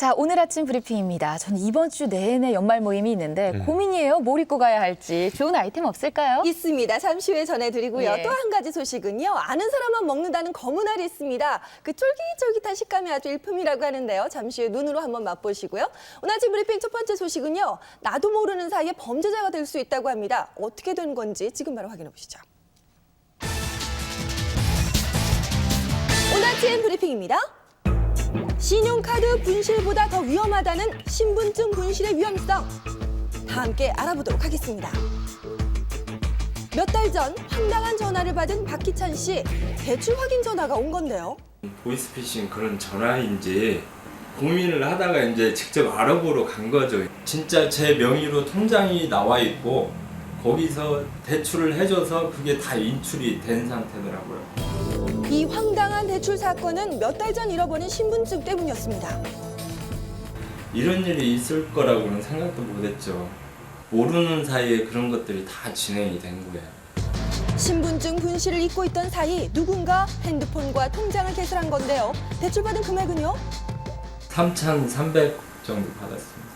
자, 오늘 아침 브리핑입니다. 저는 이번 주 내내 연말 모임이 있는데 고민이에요. 뭘 입고 가야 할지. 좋은 아이템 없을까요? 있습니다. 잠시 후에 전해드리고요. 예. 또 한 가지 소식은요. 아는 사람만 먹는다는 검은 알이 있습니다. 그 쫄깃쫄깃한 식감이 아주 일품이라고 하는데요. 잠시 후에 눈으로 한번 맛보시고요. 오늘 아침 브리핑 첫 번째 소식은요. 나도 모르는 사이에 범죄자가 될 수 있다고 합니다. 어떻게 된 건지 지금 바로 확인해 보시죠. 오늘 아침 브리핑입니다. 신용카드 분실보다 더 위험하다는 신분증 분실의 위험성. 다 함께 알아보도록 하겠습니다. 몇 달 전 황당한 전화를 받은 박희찬 씨. 대출 확인 전화가 온 건데요. 보이스피싱 그런 전화인지 고민을 하다가 이제 직접 알아보러 간 거죠. 진짜 제 명의로 통장이 나와 있고 거기서 대출을 해줘서 그게 다 인출이 된 상태더라고요. 이 황당한 대출 사건은 몇 달 전 잃어버린 신분증 때문이었습니다. 이런 일이 있을 거라고는 생각도 못했죠. 모르는 사이에 그런 것들이 다 진행이 된 거예요. 신분증 분실을 잊고 있던 사이 누군가 핸드폰과 통장을 개설한 건데요. 대출받은 금액은요? 3,300 정도 받았습니다.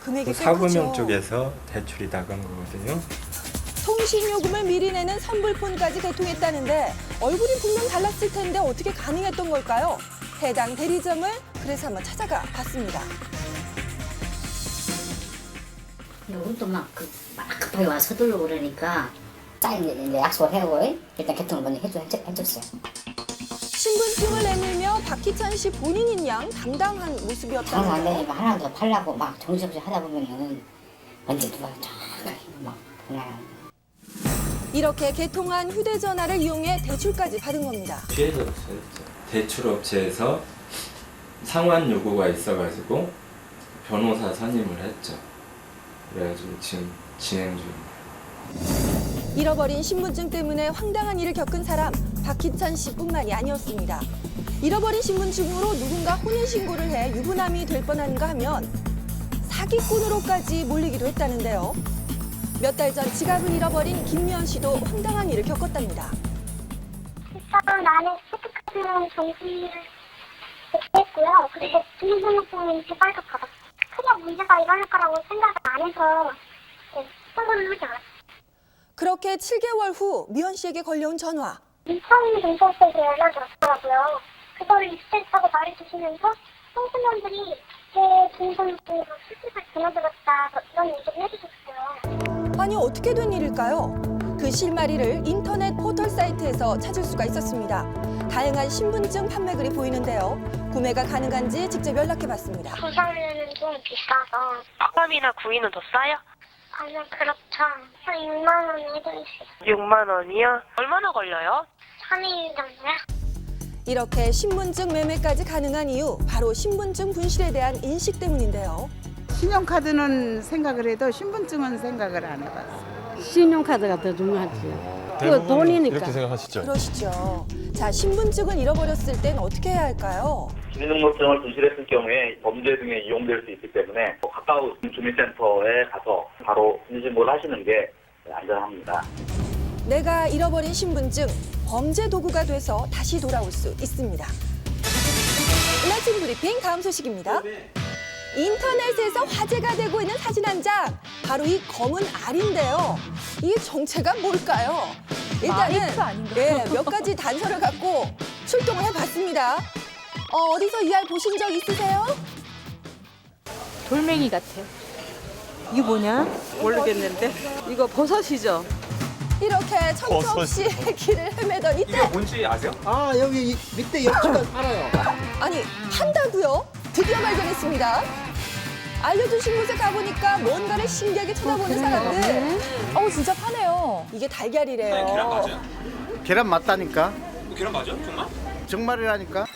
금액이 꽤 사구명 크죠. 쪽에서 대출이 나간 거거든요. 통신요금을 미리 내는 선불폰까지 개통했다는데 얼굴이 분명 달랐을 텐데 어떻게 가능했던 걸까요? 해당 대리점을 그래서 한번 찾아가 봤습니다. 우리도 막 급하게 와서 서두르고 그러니까 짜인 이제 약속을 해고 일단 개통을 먼저 해줬어요. 신분증을 내밀며 박희찬 씨 본인인 양 당당한 장사 안 모습이었다는데요. 되니까 하나 더 팔라고 막 정신없이 하다 보면은 언제 누가 정확하게 막 그냥 이렇게 개통한 휴대전화를 이용해 대출까지 받은 겁니다. 피해자도 저였죠. 대출업체에서 상환 요구가 있어가지고 변호사 선임을 했죠. 그래가지고 지금 진행 중입니다. 잃어버린 신분증 때문에 황당한 일을 겪은 사람 박희찬 씨뿐만이 아니었습니다. 잃어버린 신분증으로 누군가 혼인신고를 해 유부남이 될 뻔한가 하면 사기꾼으로까지 몰리기도 했다는데요. 몇 달 전 지갑을 잃어버린 김미연 씨도 황당한 일을 겪었답니다. 일단 나는 체크카드랑 정지를 했고요. 그리고 주민등록증은 이렇게 빨갛거든. 크게 문제가 일어날 거라고 생각을 안 해서 신고를 하지 않았어요. 그렇게 7개월 후 미연 씨에게 걸려온 전화. 인천 경찰서에서 연락이 왔더라고요. 그거를 익스했다고 말해주시면서 청소년들이 제 주민등록증으로 수집을 전화드렸다 이런 얘기를 해주셨어요. 아니 어떻게 된 일일까요? 그 실마리를 인터넷 포털 사이트에서 찾을 수가 있었습니다. 다양한 신분증 판매글이 보이는데요. 구매가 가능한지 직접 연락해봤습니다. 부산에는 좀 비싸서. 팝업이나 구이는 더 싸요? 아니요, 그렇죠. 한 6만 원 해드리세요. 6만 원이요? 얼마나 걸려요? 3일 정도요? 이렇게 신분증 매매까지 가능한 이유 바로 신분증 분실에 대한 인식 때문인데요. 신용카드는 생각을 해도 신분증은 생각을 안 해봤어요. 신용카드가 더 중요하지. 그 돈이니까. 이렇게 생각하시죠? 그러시죠. 자, 신분증을 잃어버렸을 땐 어떻게 해야 할까요? 주민등록증을 분실했을 경우에 범죄 등에 이용될 수 있기 때문에 가까운 주민센터에 가서 바로 인신고를 하시는 게 안전합니다. 내가 잃어버린 신분증, 범죄 도구가 돼서 다시 돌아올 수 있습니다. 오늘 아침 브리핑 다음 소식입니다. 인터넷에서 화제가 되고 있는 사진 한 장, 바로 이 검은 알인데요. 이게 정체가 뭘까요? 일단은 마이크 아닌가요? 몇 가지 단서를 갖고 출동을 해봤습니다. 어디서 이 알 보신 적 있으세요? 돌멩이 같아. 이게 뭐냐? 모르겠는데. 이거 버섯이죠? 이렇게 첨처없이 길을 헤매던 이때 뭔지 아세요? 아, 여기 밑에 옆집에 살아요. 아니 판다고요? 드디어 발견했습니다. 알려주신 곳에 가보니까 뭔가를 신기하게 쳐다보는 사람들. 진짜 파네요. 이게 달걀이래요. 계란 맞다니까? 계란 맞아? 정말? 정말이라니까?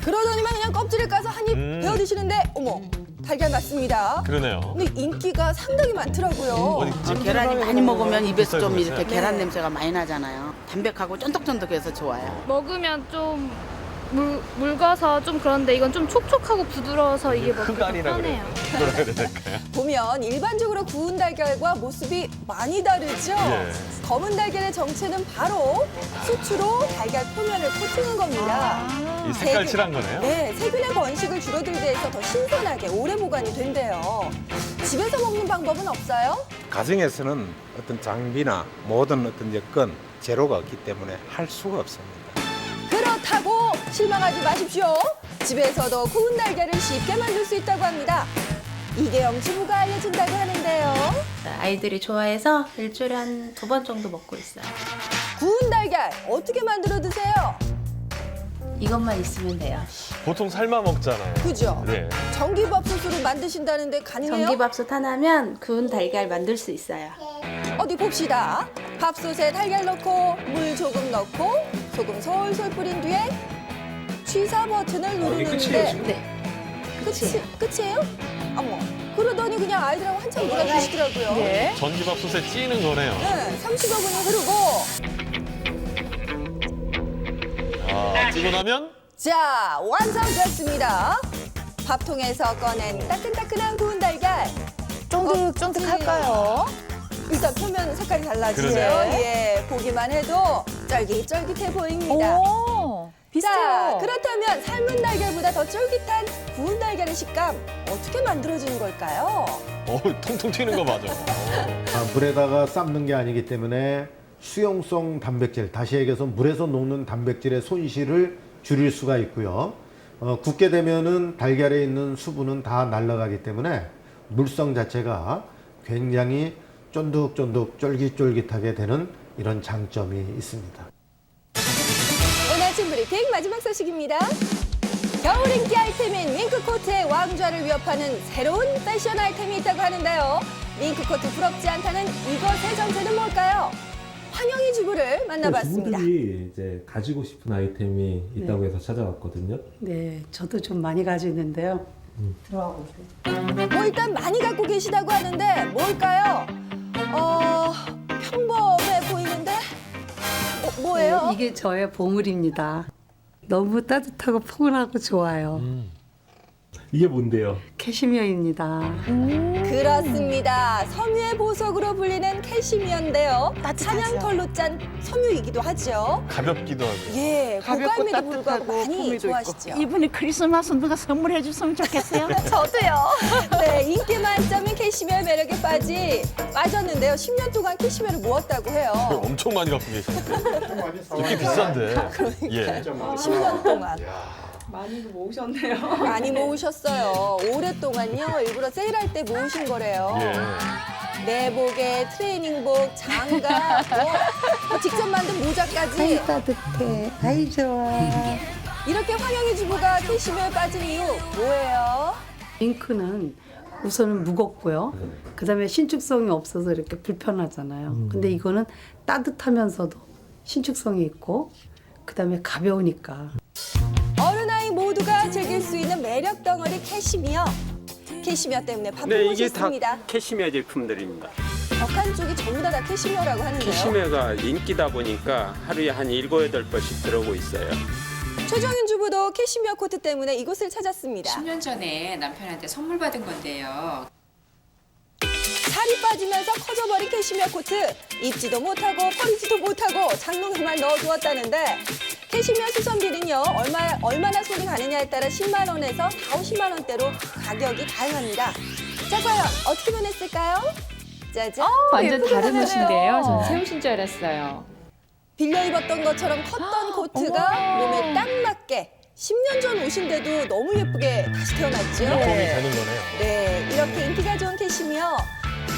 그러더니만 그냥 껍질을 까서 한 입 베어 드시는데 어머 달걀 맞습니다. 그러네요. 근데 인기가 상당히 많더라고요. 계란이 많이 먹으면 입에서 좀 이렇게 네. 계란 냄새가 많이 나잖아요. 담백하고 쫀득쫀득해서 좋아요. 먹으면 좀 묽어서 좀 그런데 이건 좀 촉촉하고 부드러워서 이게 먹기 더 흑알이라 편해요. 뭐라 그래야 될까요? 보면 일반적으로 구운 달걀과 모습이 많이 다르죠? 예. 검은 달걀의 정체는 바로 수추로 달걀 표면을 코팅한 겁니다. 이 색깔 칠한 거네요? 네, 세균의 번식을 줄어들게 해서 더 신선하게 오래 보관이 된대요. 집에서 먹는 방법은 없어요? 가정에서는 어떤 장비나 모든 어떤 여건 재료가 없기 때문에 할 수가 없습니다. 그렇다고 실망하지 마십시오. 집에서도 구운 달걀을 쉽게 만들 수 있다고 합니다. 이계영 주부가 알려준다고 하는데요. 아이들이 좋아해서 일주일에 한 2번 정도 먹고 있어요. 구운 달걀 어떻게 만들어 드세요? 이것만 있으면 돼요. 보통 삶아 먹잖아요. 그죠? 네. 전기밥솥으로 만드신다는데 가능해요? 전기밥솥 하나면 구운 달걀 만들 수 있어요. 어디 봅시다. 밥솥에 달걀 넣고 물 조금 넣고 소금 솔솔 뿌린 뒤에 취사 버튼을 누르는데 네. 끝이에요? 어머, 그러더니 그냥 아이들하고 한참 놀아주시더라고요. 네. 전기밥솥에 찌는 거네요. 네, 30여분이 흐르고 아, 찌고 나면 자, 완성됐습니다. 밥통에서 꺼낸 따끈따끈한 구운 달걀. 쫀득쫀득할까요? 일단 표면 색깔이 달라지죠. 그러네요. 예, 보기만 해도 쫄깃쫄깃해 보입니다. 오, 자, 비슷해요. 그렇다면 삶은 달걀보다 더 쫄깃한 구운 달걀의 식감 어떻게 만들어지는 걸까요? 통통 튀는 거 맞아. 물에다가 삶는 게 아니기 때문에 수용성 단백질, 다시 얘기해서 물에서 녹는 단백질의 손실을 줄일 수가 있고요. 굽게 되면은 달걀에 있는 수분은 다 날아가기 때문에 물성 자체가 굉장히 쫀득쫀득 쫄깃쫄깃하게 되는 이런 장점이 있습니다. 오늘 아침 브리핑 마지막 소식입니다. 겨울 인기 아이템인 밍크코트의 왕좌를 위협하는 새로운 패션 아이템이 있다고 하는데요. 밍크코트 부럽지 않다는 이것의 정체는 뭘까요? 황영희 주부를 만나봤습니다. 주부들이 이제 가지고 싶은 아이템이 있다고 해서 찾아왔거든요. 네, 저도 좀 많이 가지고 있는데요. 들어와 보세요. 뭐 일단 많이 갖고 계시다고 하는데 뭘까요? 평범해 보이는데 뭐예요? 네, 이게 저의 보물입니다. 너무 따뜻하고 포근하고 좋아요. 이게 뭔데요? 캐시미어입니다. 그렇습니다. 섬유의 보석으로 불리는 캐시미어인데요. 사냥털로 짠 섬유이기도 하죠. 가볍기도 하고. 예, 가볍고 고가임에도 불구하고 따뜻하고 많이 품위도 좋아하시죠. 있고. 이분이 크리스마스 누가 선물해 줬으면 좋겠어요. 저도요. 네, 인기 만점인 캐시미어 매력에 빠졌는데요. 10년 동안 캐시미어를 모았다고 해요. 엄청 많이 갖고 계시는데. 이렇게 비싼데. 예. 10년 동안. 많이 모으셨네요. 많이 모으셨어요. 오랫동안요. 일부러 세일할 때 모으신 거래요. 예. 내복에 트레이닝복, 장갑, 뭐 직접 만든 모자까지. 따뜻해. 아이 좋아. 이렇게 황영희 주부가 캐시미어에 빠진 이유 뭐예요? 잉크는 우선은 무겁고요. 그다음에 신축성이 없어서 이렇게 불편하잖아요. 근데 이거는 따뜻하면서도 신축성이 있고 그다음에 가벼우니까. 어른아이 모두가 즐길 수 있는 매력 덩어리 캐시미어. 캐시미어 때문에 바쁜 네, 곳이 이게 다 있습니다. 캐시미어 제품들입니다. 벽한 쪽이 전부 다 캐시미어라고 하는데요. 캐시미어가 인기다 보니까 하루에 한 7, 8번씩 들어오고 있어요. 최정인 주부도 캐시미어 코트 때문에 이곳을 찾았습니다. 10년 전에 남편한테 선물 받은 건데요. 살이 빠지면서 커져버린 캐시미어 코트. 입지도 못하고 버리지도 못하고 장롱에만 넣어두었다는데 캐시미어 수선비는요. 얼마나 손이 가느냐에 따라 10만 원에서 4, 50만 원대로 가격이 다양합니다. 자, 과연 어떻게 변했을까요? 짜잔. 완전 예쁘게 다른 변했네요. 옷인데요. 전 새 옷인 줄 알았어요. 빌려 입었던 것처럼 컸던 코트가 몸에 딱 맞게 10년 전 옷인데도 너무 예쁘게 다시 태어났죠. 도움이 되는 거네요. 네, 이렇게 인기가 좋은 캐시미어.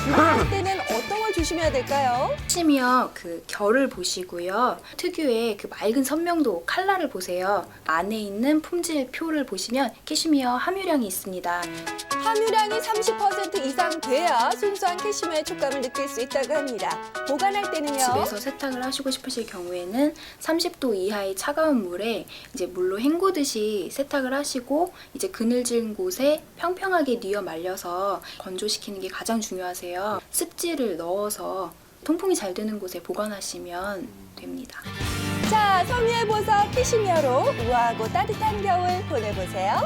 구매할 때는 어떤 걸 조심해야 될까요? 캐시미어 그 결을 보시고요. 특유의 그 맑은 선명도 컬러를 보세요. 안에 있는 품질 표를 보시면 캐시미어 함유량이 있습니다. 함유량이 30% 이상 돼야 순수한 캐시미어의 촉감을 느낄 수 있다고 합니다. 보관할 때는요. 집에서 세탁을 하시고 싶으실 경우에는 30도 이하의 차가운 물에 이제 물로 헹구듯이 세탁을 하시고 이제 그늘진 곳에 평평하게 뉘어 말려서 건조시키는 게 가장 중요하세요. 습지를 넣어서 통풍이 잘 되는 곳에 보관하시면 됩니다. 자, 섬유의 보석 캐시미어로 우아하고 따뜻한 겨울 보내보세요.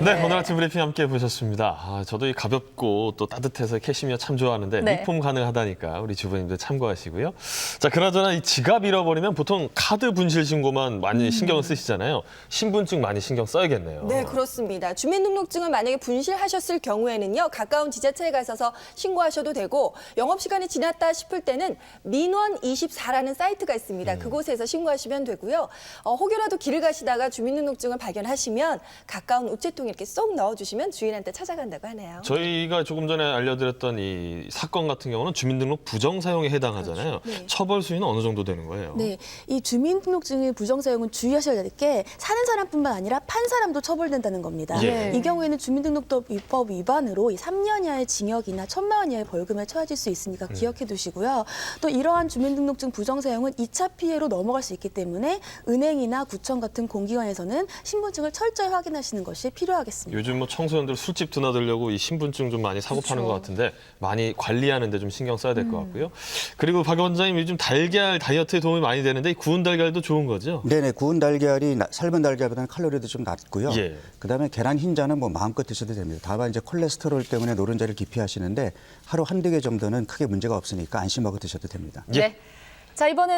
네, 오늘 아침 브리핑 함께 보셨습니다. 저도 이 가볍고 또 따뜻해서 캐시미어 참 좋아하는데 네. 리폼 가능하다니까 우리 주부님들 참고하시고요. 자, 그나저나 이 지갑 잃어버리면 보통 카드 분실 신고만 많이 신경을 쓰시잖아요. 신분증 많이 신경 써야겠네요. 네, 그렇습니다. 주민등록증을 만약에 분실하셨을 경우에는요, 가까운 지자체에 가셔서 신고하셔도 되고, 영업시간이 지났다 싶을 때는 민원24라는 사이트가 있습니다. 그곳에서 신고하시면 되고요. 혹여라도 길을 가시다가 주민등록증을 발견하시면 가까운 우체통에 이렇게 쏙 넣어주시면 주인한테 찾아간다고 하네요. 저희가 조금 전에 알려드렸던 이 사건 같은 경우는 주민등록 부정 사용에 해당하잖아요. 그렇죠. 네. 처벌 수위는 어느 정도 되는 거예요? 네, 이 주민등록증의 부정사용은 주의하셔야 될 게 사는 사람뿐만 아니라 판 사람도 처벌된다는 겁니다. 예. 이 경우에는 주민등록법 위반으로 3년 이하의 징역이나 1,000만 원 이하의 벌금에 처해질 수 있으니까 기억해 두시고요. 또 이러한 주민등록증 부정사용은 2차 피해로 넘어갈 수 있기 때문에 은행이나 구청 같은 공기관에서는 신분증을 철저히 확인하시는 것이 필요하겠습니다. 요즘 뭐 청소년들 술집 드나들려고 이 신분증 좀 많이 사고 파는 것 같은데 많이 관리하는 데 좀 신경 써야 될 것 같고요. 그리고 박 원장님 요즘 달걀 다이어트에 도움이 많이 되는데 이 구운 달걀도 좋은 거죠? 네네, 구운 달걀이 삶은 달걀보다는 칼로리도 좀 낮고요. 예. 그다음에 계란 흰자는 뭐 마음껏 드셔도 됩니다. 다만 이제 콜레스테롤 때문에 노른자를 기피하시는데 하루 한두 개 정도는 크게 문제가 없으니까 안심하고 드셔도 됩니다. 네. 자, 이번엔